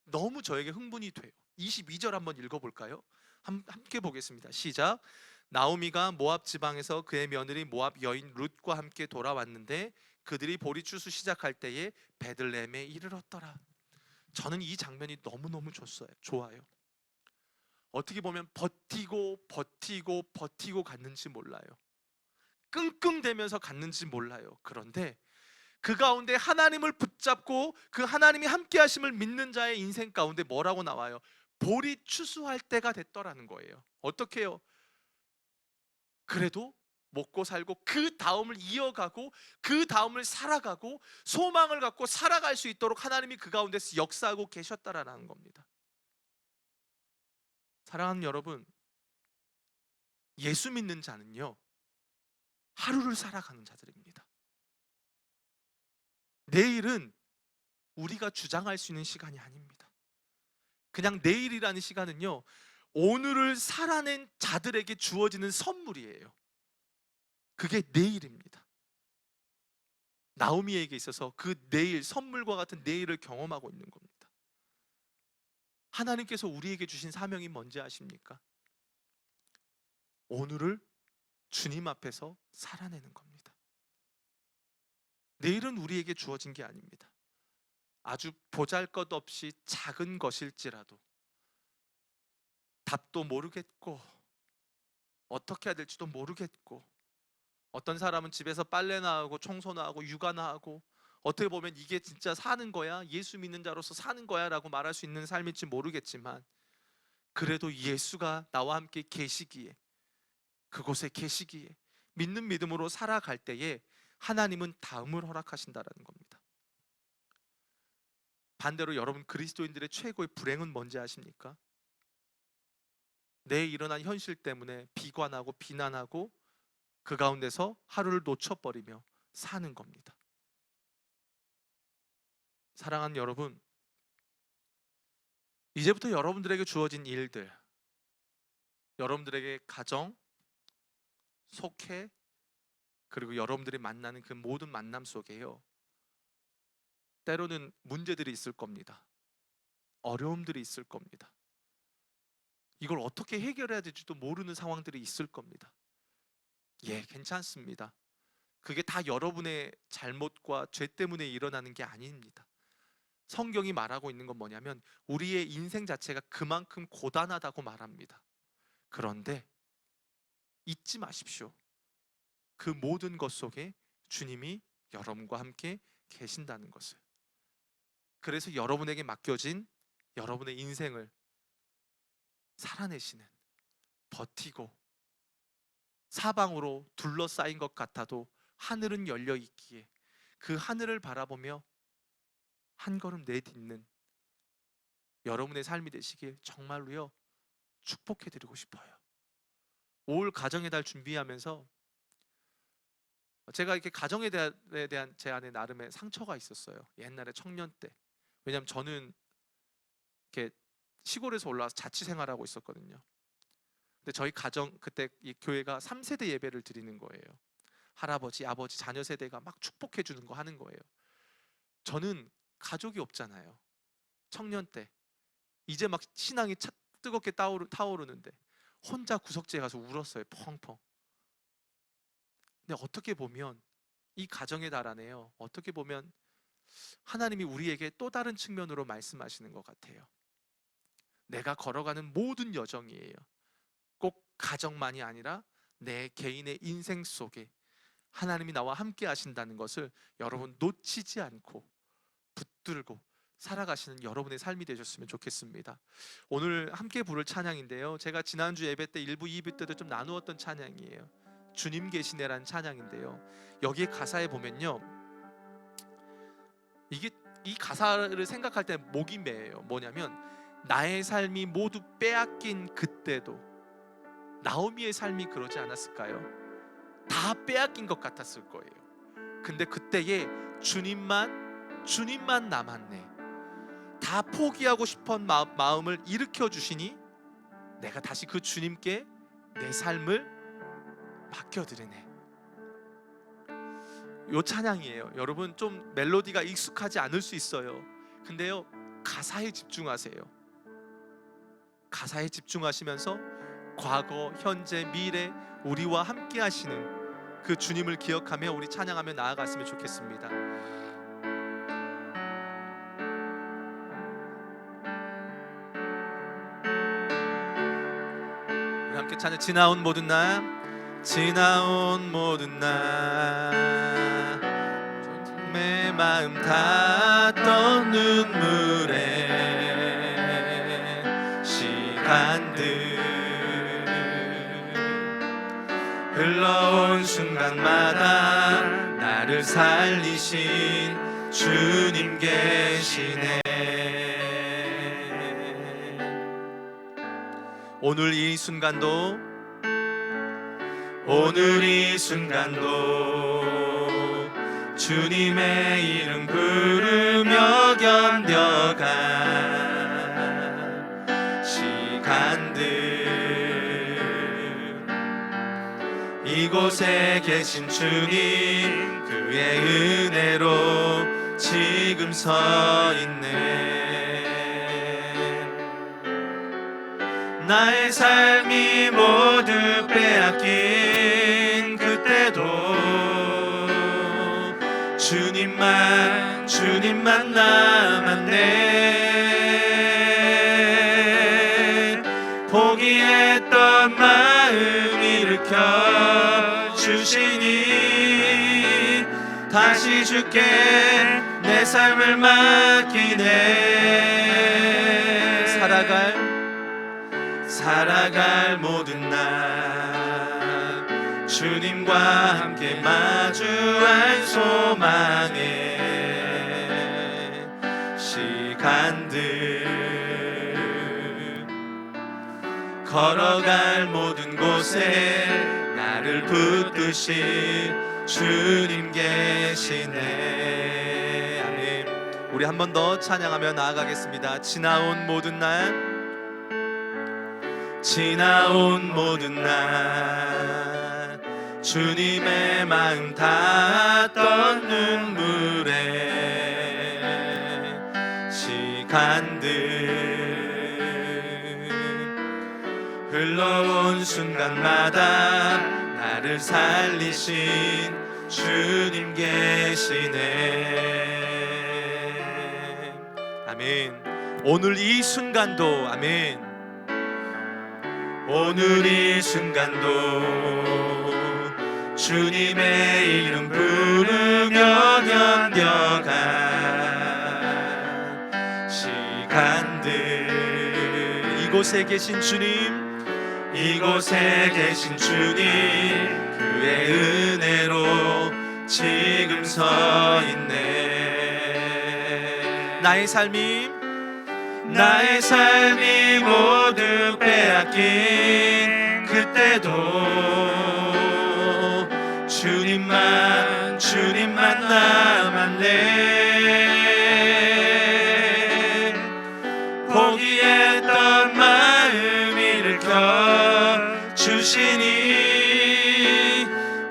너무 저에게 흥분이 돼요. 22절 한번 읽어볼까요? 함께 보겠습니다. 시작. 나오미가 모압 지방에서 그의 며느리 모압 여인 룻과 함께 돌아왔는데 그들이 보리추수 시작할 때에 베들레헴에 이르렀더라. 저는 이 장면이 너무너무 좋아요. 어떻게 보면 버티고 갔는지 몰라요. 끙끙대면서 갔는지 몰라요. 그런데 그 가운데 하나님을 붙잡고 그 하나님이 함께 하심을 믿는 자의 인생 가운데 뭐라고 나와요? 볼이 추수할 때가 됐더라는 거예요. 어떻게 해요? 그래도 먹고 살고 그 다음을 이어가고 그 다음을 살아가고 소망을 갖고 살아갈 수 있도록 하나님이 그 가운데서 역사하고 계셨다라는 겁니다. 사랑하는 여러분, 예수 믿는 자는요, 하루를 살아가는 자들입니다. 내일은 우리가 주장할 수 있는 시간이 아닙니다. 그냥 내일이라는 시간은요, 오늘을 살아낸 자들에게 주어지는 선물이에요. 그게 내일입니다. 나오미에게 있어서 그 내일, 선물과 같은 내일을 경험하고 있는 겁니다. 하나님께서 우리에게 주신 사명이 뭔지 아십니까? 오늘을 주님 앞에서 살아내는 겁니다. 내일은 우리에게 주어진 게 아닙니다. 아주 보잘것없이 작은 것일지라도 답도 모르겠고 어떻게 해야 될지도 모르겠고, 어떤 사람은 집에서 빨래나 하고 청소나 하고 육아나 하고, 어떻게 보면 이게 진짜 사는 거야? 예수 믿는 자로서 사는 거야? 라고 말할 수 있는 삶일지 모르겠지만, 그래도 예수가 나와 함께 계시기에, 그곳에 계시기에 믿는 믿음으로 살아갈 때에 하나님은 다음을 허락하신다라는 겁니다. 반대로 여러분, 그리스도인들의 최고의 불행은 뭔지 아십니까? 내일 일어난 현실 때문에 비관하고 비난하고 그 가운데서 하루를 놓쳐버리며 사는 겁니다. 사랑하는 여러분, 이제부터 여러분들에게 주어진 일들, 여러분들에게 가정, 속해, 그리고 여러분들이 만나는 그 모든 만남 속에요, 때로는 문제들이 있을 겁니다. 어려움들이 있을 겁니다. 이걸 어떻게 해결해야 될지도 모르는 상황들이 있을 겁니다. 예, 괜찮습니다. 그게 다 여러분의 잘못과 죄 때문에 일어나는 게 아닙니다. 성경이 말하고 있는 건 뭐냐면 우리의 인생 자체가 그만큼 고단하다고 말합니다. 그런데 잊지 마십시오. 그 모든 것 속에 주님이 여러분과 함께 계신다는 것을. 그래서 여러분에게 맡겨진 여러분의 인생을 살아내시는, 버티고 사방으로 둘러싸인 것 같아도 하늘은 열려 있기에 그 하늘을 바라보며 한 걸음 내딛는 여러분의 삶이 되시길 정말로요, 축복해 드리고 싶어요. 올 가정의 달 준비하면서 제가 이렇게 가정에 대한 제 안에 나름의 상처가 있었어요. 옛날에 청년 때. 왜냐하면 저는 이렇게 시골에서 올라와서 자취 생활하고 있었거든요. 근데 저희 가정, 그때 이 교회가 3세대 예배를 드리는 거예요. 할아버지, 아버지, 자녀 세대가 막 축복해 주는 거 하는 거예요. 저는 가족이 없잖아요. 청년 때 이제 막 신앙이 뜨겁게 타오르는데 혼자 구석지에 가서 울었어요. 펑펑. 근데 어떻게 보면 이 가정의 달 안에요, 어떻게 보면 하나님이 우리에게 또 다른 측면으로 말씀하시는 것 같아요. 내가 걸어가는 모든 여정이에요, 꼭 가정만이 아니라 내 개인의 인생 속에 하나님이 나와 함께 하신다는 것을 여러분 놓치지 않고 붙들고 살아가시는 여러분의 삶이 되셨으면 좋겠습니다. 오늘 함께 부를 찬양인데요, 제가 지난주 예배 때 1부, 2부 때도 좀 나누었던 찬양이에요. 주님 계시네라는 찬양인데요, 여기에 가사에 보면요, 이게 이 가사를 생각할 때 목이 메여요. 뭐냐면 나의 삶이 모두 빼앗긴 그때도 나오미의 삶이 그러지 않았을까요? 다 빼앗긴 것 같았을 거예요. 근데 그때에 주님만 남았네. 다 포기하고 싶은 마음을 일으켜 주시니 내가 다시 그 주님께 내 삶을 맡겨드리네. 요 찬양이에요. 여러분 좀 멜로디가 익숙하지 않을 수 있어요. 근데요, 가사에 집중하세요. 가사에 집중하시면서 과거, 현재, 미래 우리와 함께 하시는 그 주님을 기억하며 우리 찬양하며 나아갔으면 좋겠습니다. 우리 함께 찬양. 지나온 모든 날, 지나온 모든 날, 내 마음 닿았던 눈물에 시간들 흘러온 순간마다 나를 살리신 주님 계시네. 오늘 이 순간도 주님의 이름 부르며 견뎌간 시간들, 이곳에 계신 주님 그의 은혜로 지금 서 있네. 나의 삶이 모두 빼앗긴 그때도 주님만 남았네. 포기했던 마음 일으켜 주시니 다시 주께 내 삶을 맡기네. 살아갈 모든 날 주님과 함께 마주할 소망의 시간들, 걸어갈 모든 곳에 나를 붙드신 주님 계시네. 아멘. 우리 한 번 더 찬양하며 나아가겠습니다. 지나온 모든 날 주님의 마음 닿았던 눈물의 시간들, 흘러온 순간마다 나를 살리신 주님 계시네. 아멘. 오늘 이 순간도, 아멘, 오늘 이 순간도 주님의 이름 부르며 견뎌간 시간들, 이곳에 계신 주님 그의 은혜로 지금 서 있네. 나의 삶이 모두 빼앗긴 그때도 주님만 남았네. 포기했던 마음 일으켜 주시니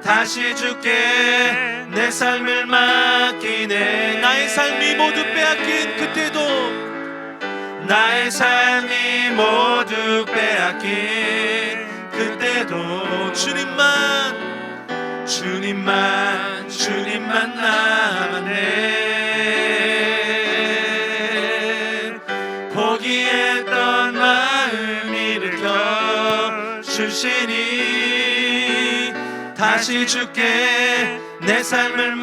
다시 주께 내 삶을 맡기네. 나의 삶이 모두 빼앗긴 그때도 주님만 남았네. 포기했던 마음 일으켜 주시니 다시 주께 내 삶을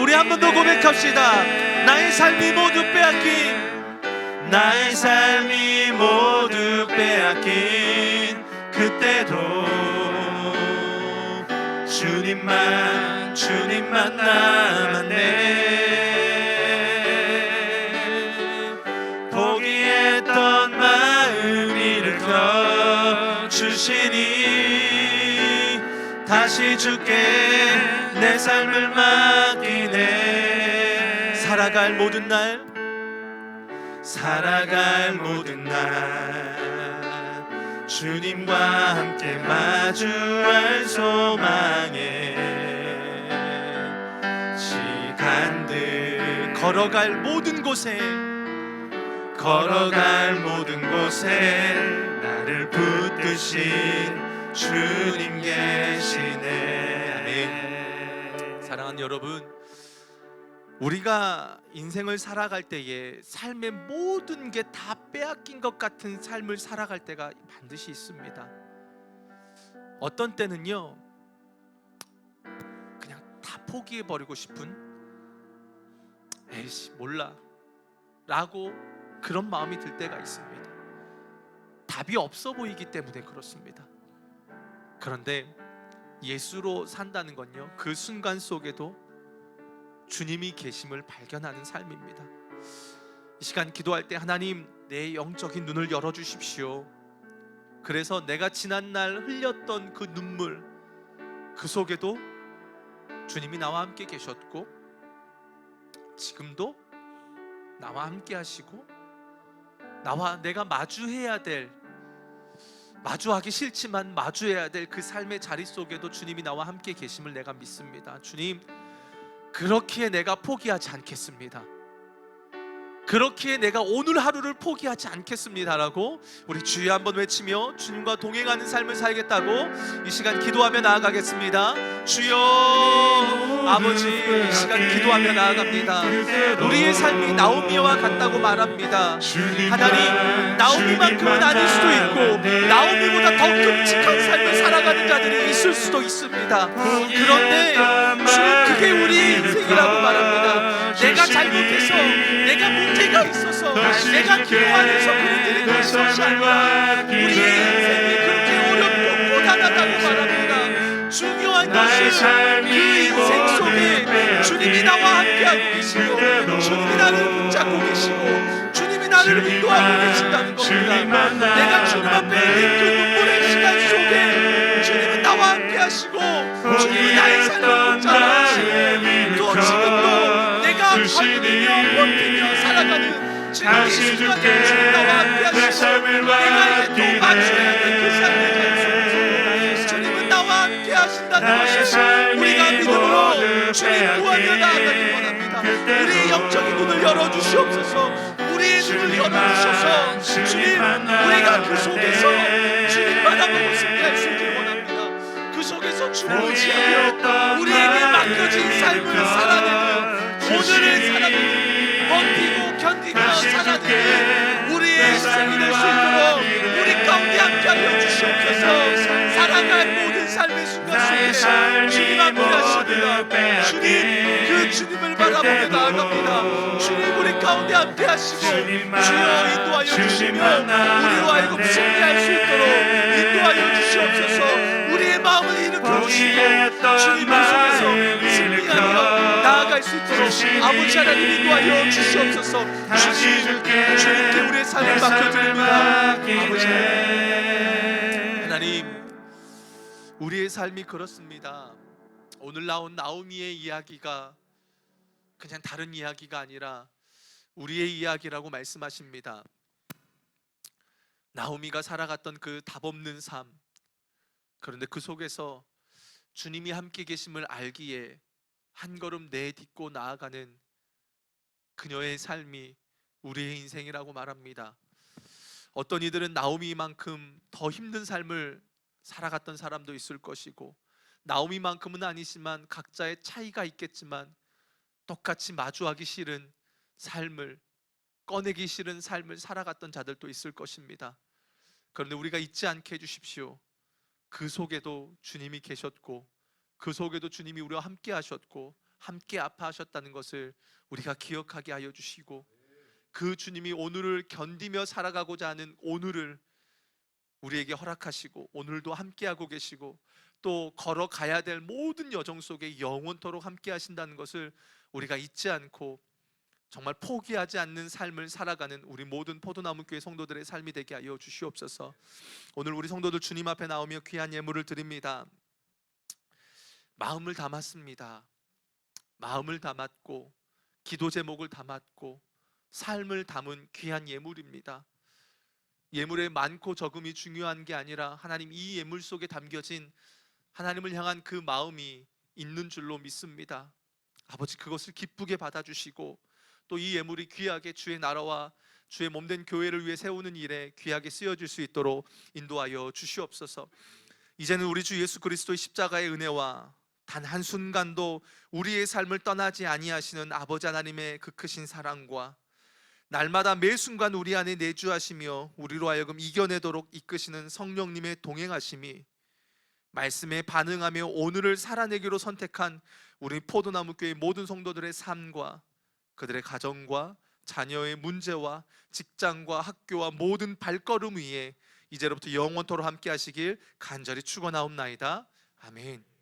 우리 한 번 더 고백합시다. 나의 삶이 모두 빼앗긴 그때도 주님만 남았네. 포기했던 마음 일으켜 주시니 다시 주께 내 삶을 맡기네. 살아갈 모든 날, 살아갈 모든 날 주님과 함께 마주할 소망의 시간들, 걸어갈 모든 곳에, 걸어갈 모든 곳에 나를 붙드신 주님 계시네. 아멘. 사랑하는 여러분, 우리가 인생을 살아갈 때에 삶의 모든 게 다 빼앗긴 것 같은 삶을 살아갈 때가 반드시 있습니다. 어떤 때는요, 그냥 다 포기해버리고 싶은, 에이씨 몰라 라고 그런 마음이 들 때가 있습니다. 답이 없어 보이기 때문에 그렇습니다. 그런데 예수로 산다는 건요, 그 순간 속에도 주님이 계심을 발견하는 삶입니다. 이 시간 기도할 때 하나님, 내 영적인 눈을 열어주십시오. 그래서 내가 지난날 흘렸던 그 눈물, 그 속에도 주님이 나와 함께 계셨고 지금도 나와 함께 하시고, 나와 내가 마주해야 될, 마주하기 싫지만 마주해야 될 그 삶의 자리 속에도 주님이 나와 함께 계심을 내가 믿습니다. 주님, 그렇기에 내가 포기하지 않겠습니다. 그렇기에 내가 오늘 하루를 포기하지 않겠습니다라고 우리 주여 한번 외치며 주님과 동행하는 삶을 살겠다고 이 시간 기도하며 나아가겠습니다. 주여, 아버지, 이 시간 기도하며 나아갑니다. 우리의 삶이 나오미와 같다고 말합니다. 하나님, 나오미만큼은 아닐 수도 있고 나오미보다 더 끔찍한 삶을 살아가는 자들이 있을 수도 있습니다. 그런데 주님, 그게 우리의 인생이라고 말합니다. 내가 잘못해서, 내가 문제가 있어서, 내가 기도하면서 그런 일이 될 것이 아니라 우리의 인생이 그렇게 어렵고 고단하다고 말합니다. 중요한 것은 그 인생 속에 주님이 나와 함께하고 계시고 주님이 나를 붙잡고 계시고 주님이 나를 인도하고 계신다는 겁니다. 내가 주님 앞에 있는 그 눈물의 시간 속에 주님은 나와 함께 하시고 주님이 나의 삶을 붙잡아 주시고 또 지금도 내가 버티며 살아가는 지금 이 순간에 주님 나와 함께 하시고 내가 이제 또 맞춰야 될 그 삶의 자리 속에서 주님은 나와 함께 하신다는 것을 우리가 믿음으로 주님 구하며 나아가길 원합니다. 우리의 영적인 눈을 열어주시옵소서. 우리의 눈을 열어주셔서 주님, 우리가 그 속에서 주님 바라보고 승리할 수 있길 원합니다. 그 속에서 주를 의지하며 우리에게 맡겨진 삶을 살아내는, 오늘을 살아내는, 버티고 견디며 살아내는 우리의 인생이 될 수 있도록 우리 가운데 함께하여 주시옵소서. 살아갈 모든 삶의 순간 속에 주님 함께하십니다. 주님, 그 주님을 바라보며 나아갑니다. 주님, 우리 가운데 함께하시고 주여 인도하여 주시며 우리로 하여금 승리할 수 있도록 인도하여 주시옵소서. 우리의 마음을 일으켜 주시고 주님의 속에서 승리하여 나아갈 수 있도록 아버지 하나님 인도하여 주시옵소서. 주님께 우리의 삶을 맡겨드립니다. 아버지 하나님, 우리의 삶이 그렇습니다. 오늘 나온 나오미의 이야기가 그냥 다른 이야기가 아니라 우리의 이야기라고 말씀하십니다. 나오미가 살아갔던 그 답없는 삶, 그런데 그 속에서 주님이 함께 계심을 알기에 한 걸음 내딛고 나아가는 그녀의 삶이 우리의 인생이라고 말합니다. 어떤 이들은 나오미만큼 더 힘든 삶을 살아갔던 사람도 있을 것이고 나오미만큼은 아니지만 각자의 차이가 있겠지만 똑같이 마주하기 싫은 삶을, 꺼내기 싫은 삶을 살아갔던 자들도 있을 것입니다. 그런데 우리가 잊지 않게 해주십시오. 그 속에도 주님이 계셨고 그 속에도 주님이 우리와 함께 하셨고 함께 아파하셨다는 것을 우리가 기억하게 하여 주시고 그 주님이 오늘을 견디며 살아가고자 하는 오늘을 우리에게 허락하시고 오늘도 함께하고 계시고 또 걸어가야 될 모든 여정 속에 영원토록 함께 하신다는 것을 우리가 잊지 않고 정말 포기하지 않는 삶을 살아가는 우리 모든 포도나무 교회 성도들의 삶이 되게 하여 주시옵소서. 오늘 우리 성도들 주님 앞에 나오며 귀한 예물을 드립니다. 마음을 담았습니다. 마음을 담았고 기도 제목을 담았고 삶을 담은 귀한 예물입니다. 예물의 많고 적음이 중요한 게 아니라 하나님, 이 예물 속에 담겨진 하나님을 향한 그 마음이 있는 줄로 믿습니다. 아버지, 그것을 기쁘게 받아주시고 또 이 예물이 귀하게 주의 나라와 주의 몸된 교회를 위해 세우는 일에 귀하게 쓰여질 수 있도록 인도하여 주시옵소서. 이제는 우리 주 예수 그리스도의 십자가의 은혜와 단 한순간도 우리의 삶을 떠나지 아니하시는 아버지 하나님의 그 크신 사랑과 날마다 매 순간 우리 안에 내주하시며 우리로 하여금 이겨내도록 이끄시는 성령님의 동행하심이 말씀에 반응하며 오늘을 살아내기로 선택한 우리 포도나무 교회 모든 성도들의 삶과 그들의 가정과 자녀의 문제와 직장과 학교와 모든 발걸음 위에 이제로부터 영원토록 함께 하시길 간절히 축원하옵나이다. 아멘.